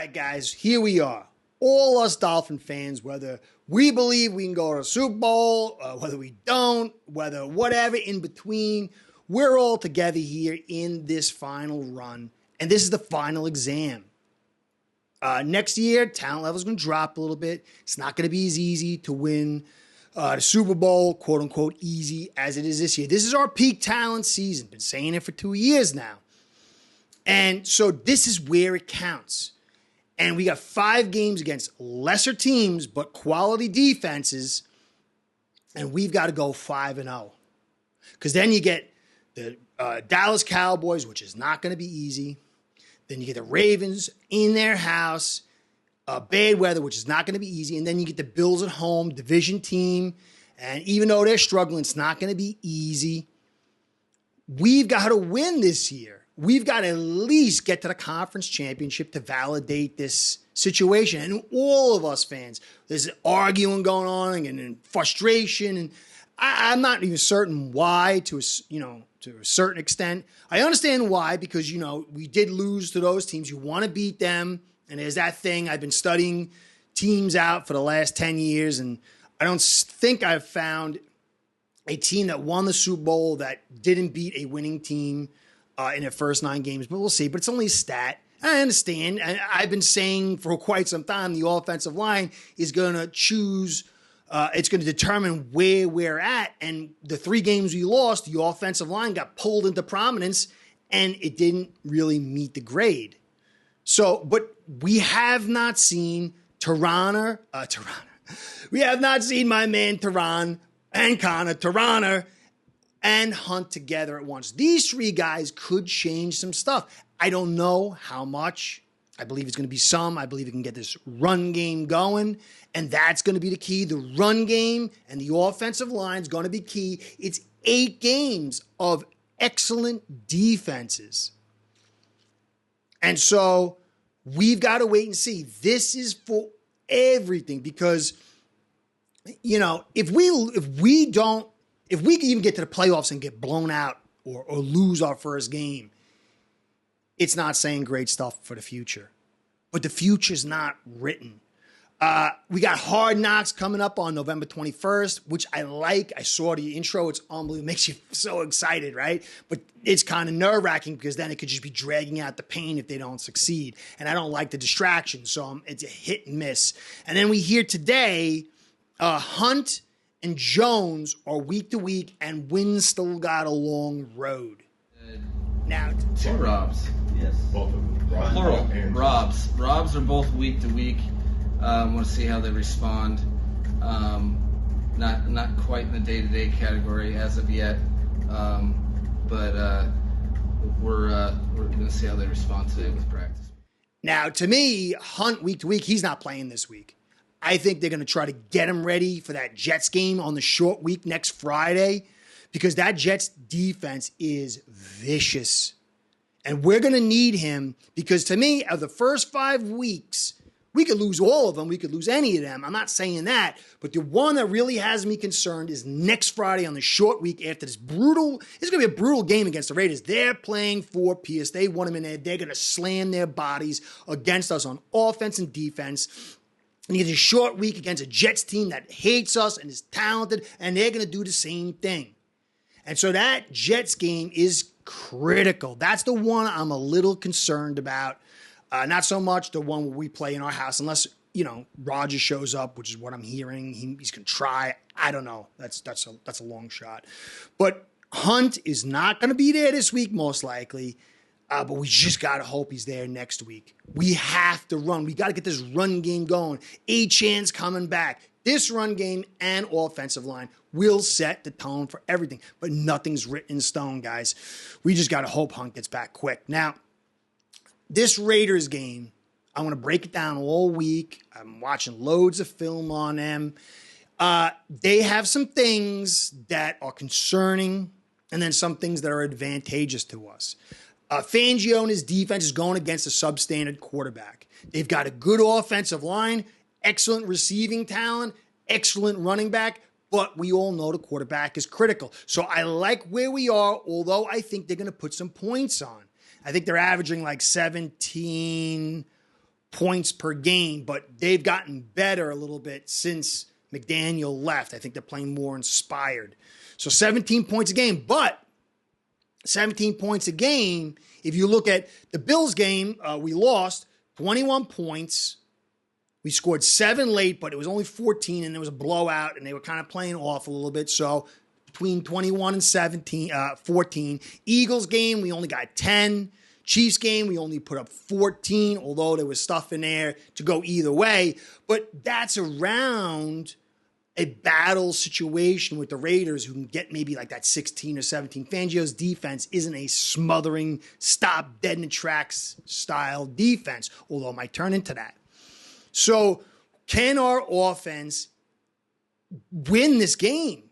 right, guys, here we are. All us Dolphin fans, whether we believe we can go to a Super Bowl, whether we don't, whether whatever in between, we're all together here in this final run. And this is the final exam. Next year, talent level is going to drop a little bit. It's not going to be as easy to win the Super Bowl, quote unquote, easy as it is this year. This is our peak talent season. Been saying it for 2 years now. And so this is where it counts. And we got 5 games against lesser teams, but quality defenses. And we've got to go 5-0. Because then you get the Dallas Cowboys, which is not going to be easy. Then you get the Ravens in their house, bad weather, which is not going to be easy. And then you get the Bills at home, division team. And even though they're struggling, it's not going to be easy. We've got to win this year. We've got to at least get to the conference championship to validate this situation. And all of us fans, there's arguing going on and frustration. And I'm not even certain why to a certain extent. I understand why, because, we did lose to those teams. You want to beat them. And there's that thing. I've been studying teams out for the last 10 years. And I don't think I've found a team that won the Super Bowl that didn't beat a winning team in their first 9 games, but we'll see. But it's only a stat. I understand. I've been saying for quite some time the offensive line is going to choose, it's going to determine where we're at. And the 3 games we lost, the offensive line got pulled into prominence, and it didn't really meet the grade. So, but we have not seen we have not seen my man Tehran and Tehran and Hunt together at once. These 3 guys could change some stuff. I don't know how much. I believe it's going to be some. I believe we can get this run game going, and that's going to be the key. The run game and the offensive line is going to be key. It's 8 games of excellent defenses. And so we've got to wait and see. This is for everything because, if we can even get to the playoffs and get blown out or lose our first game, it's not saying great stuff for the future. But the future's not written. We got Hard Knocks coming up on November 21st, which I like. I saw the intro. It's unbelievable. It makes you so excited, right? But it's kind of nerve-wracking because then it could just be dragging out the pain if they don't succeed. And I don't like the distraction, so it's a hit and miss. And then we hear today, Hunt and Jones are week to week, and Wynn still got a long road. Now, 2 Robs. Yes. Both of them. Plural. Robs. Robs are both week to week. Want to see how they respond. Not quite in the day-to-day category as of yet, but we're going to see how they respond today with practice. Now, to me, Hunt week to week, he's not playing this week. I think they're going to try to get him ready for that Jets game on the short week next Friday because that Jets defense is vicious. And we're going to need him because, to me, of the first 5 weeks, we could lose all of them. We could lose any of them. I'm not saying that. But the one that really has me concerned is next Friday on the short week after this brutal, it's going to be a brutal game against the Raiders. They're playing for Pierce. They want him in there. They're going to slam their bodies against us on offense and defense. And you get a short week against a Jets team that hates us and is talented, and they're going to do the same thing. And so that Jets game is critical. That's the one I'm a little concerned about. Not so much the one where we play in our house, unless, Rodgers shows up, which is what I'm hearing. He's going to try. I don't know. That's a long shot. But Hunt is not going to be there this week, most likely. But we just got to hope he's there next week. We have to run. We got to get this run game going. Achan's coming back. This run game and offensive line will set the tone for everything. But nothing's written in stone, guys. We just got to hope Hunt gets back quick. Now, this Raiders game, I want to break it down all week. I'm watching loads of film on them. They have some things that are concerning and then some things that are advantageous to us. Fangio and his defense is going against a substandard quarterback. They've got a good offensive line, excellent receiving talent, excellent running back, but we all know the quarterback is critical. So I like where we are, although I think they're going to put some points on. I think they're averaging like 17 points per game, but they've gotten better a little bit since McDaniel left. I think they're playing more inspired. So 17 points a game, but 17 points a game, if you look at the Bills game, we lost 21 points. We scored 7 late, but it was only 14, and there was a blowout, and they were kind of playing off a little bit. So between 21 and 14. Eagles game, we only got 10. Chiefs game, we only put up 14, although there was stuff in there to go either way. But that's around a battle situation with the Raiders, who can get maybe like that 16 or 17. Fangio's defense isn't a smothering, stop dead in the tracks style defense, although it might turn into that. So can our offense win this game?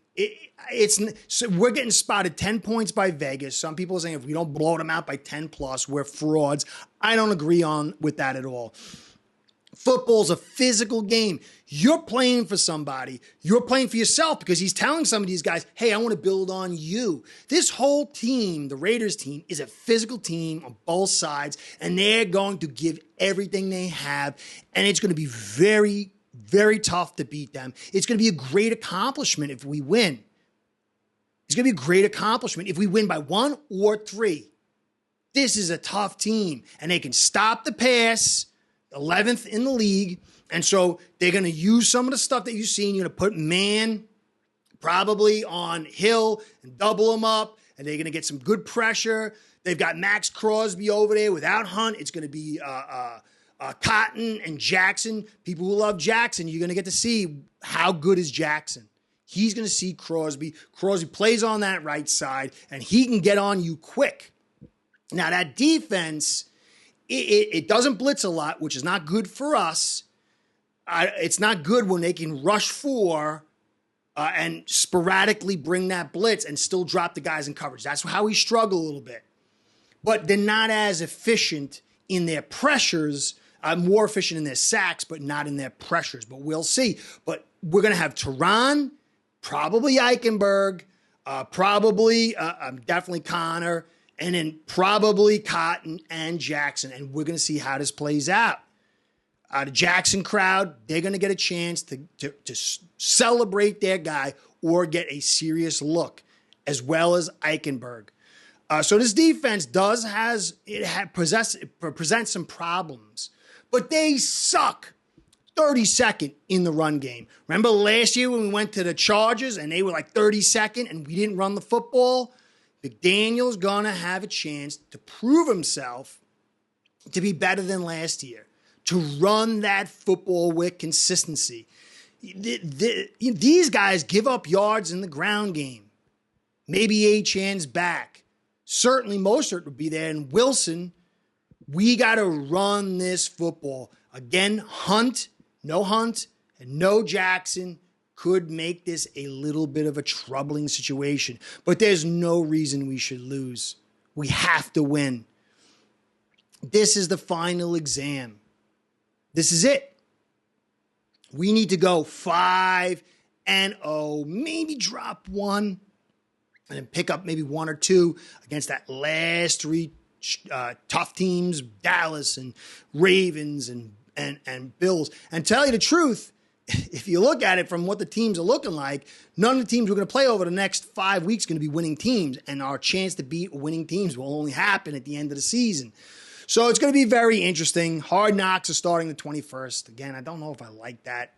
So we're getting spotted 10 points by Vegas. Some people are saying if we don't blow them out by 10 plus, we're frauds. I don't agree with that at all. Football's a physical game. You're playing for somebody. You're playing for yourself, because he's telling some of these guys, hey, I want to build on you. This whole team, the Raiders team, is a physical team on both sides, and they're going to give everything they have, and it's going to be very, very tough to beat them. It's going to be a great accomplishment if we win. It's going to be a great accomplishment if we win by 1 or 3. This is a tough team, and they can stop the pass, 11th in the league. And so they're going to use some of the stuff that you've seen. You're going to put man probably on Hill and double him up, and they're going to get some good pressure. They've got Max Crosby over there without Hunt. It's going to be Cotton and Jackson. People who love Jackson, you're going to get to see how good is Jackson. He's going to see Crosby. Crosby plays on that right side, and he can get on you quick. Now, that defense, it doesn't blitz a lot, which is not good for us. It's not good when they can rush 4 and sporadically bring that blitz and still drop the guys in coverage. That's how we struggle a little bit. But they're not as efficient in their pressures, more efficient in their sacks, but not in their pressures. But we'll see. But we're going to have Tehran, probably Eichenberg, probably definitely Connor, and then probably Cotton and Jackson. And we're going to see how this plays out. The Jackson crowd, they're going to get a chance to celebrate their guy or get a serious look, as well as Eichenberg. So this defense presents some problems, but they suck 32nd in the run game. Remember last year when we went to the Chargers and they were like 32nd and we didn't run the football? McDaniel's going to have a chance to prove himself to be better than last year, to run that football with consistency. These guys give up yards in the ground game. Maybe Achan's back. Certainly Mostert would be there. And Wilson, we got to run this football. Again, no Hunt, and no Jackson could make this a little bit of a troubling situation. But there's no reason we should lose. We have to win. This is the final exam. This is it. We need to go 5-0, maybe drop 1, and then pick up maybe 1 or 2 against that last 3 tough teams, Dallas and Ravens and Bills. And tell you the truth, if you look at it from what the teams are looking like, none of the teams we're going to play over the next 5 weeks are going to be winning teams, and our chance to beat winning teams will only happen at the end of the season. So it's going to be very interesting. Hard Knocks are starting the 21st. Again, I don't know if I like that.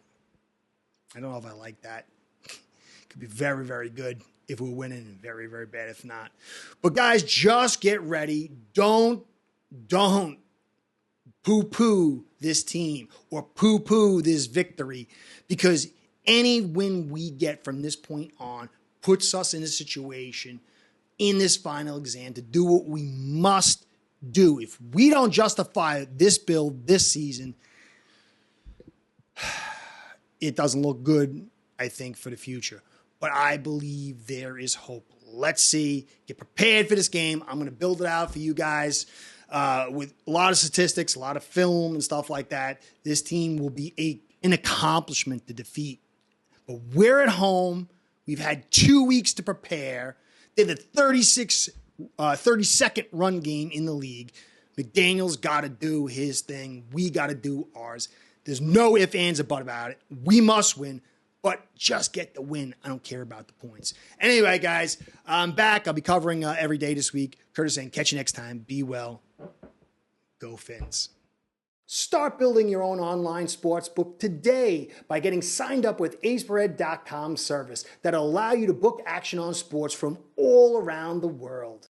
It could be very, very good if we're winning, and very, very bad if not. But guys, just get ready. Don't poo-poo this team or poo-poo this victory, because any win we get from this point on puts us in a situation in this final exam to do what we must do. If we don't justify this build this season, it doesn't look good, I think, for the future. But I believe there is hope. Let's see. Get prepared for this game. I'm going to build it out for you guys with a lot of statistics, a lot of film and stuff like that. This team will be an accomplishment to defeat. But we're at home. We've had 2 weeks to prepare. They're the 32nd run game in the league. McDaniel's got to do his thing. We got to do ours. There's no ifs, ands, or buts about it. We must win, but just get the win. I don't care about the points. Anyway, guys, I'm back. I'll be covering every day this week. Curtis saying, catch you next time. Be well. Go Fins. Start building your own online sportsbook today by getting signed up with aceperhead.com service that'll allow you to book action on sports from all around the world.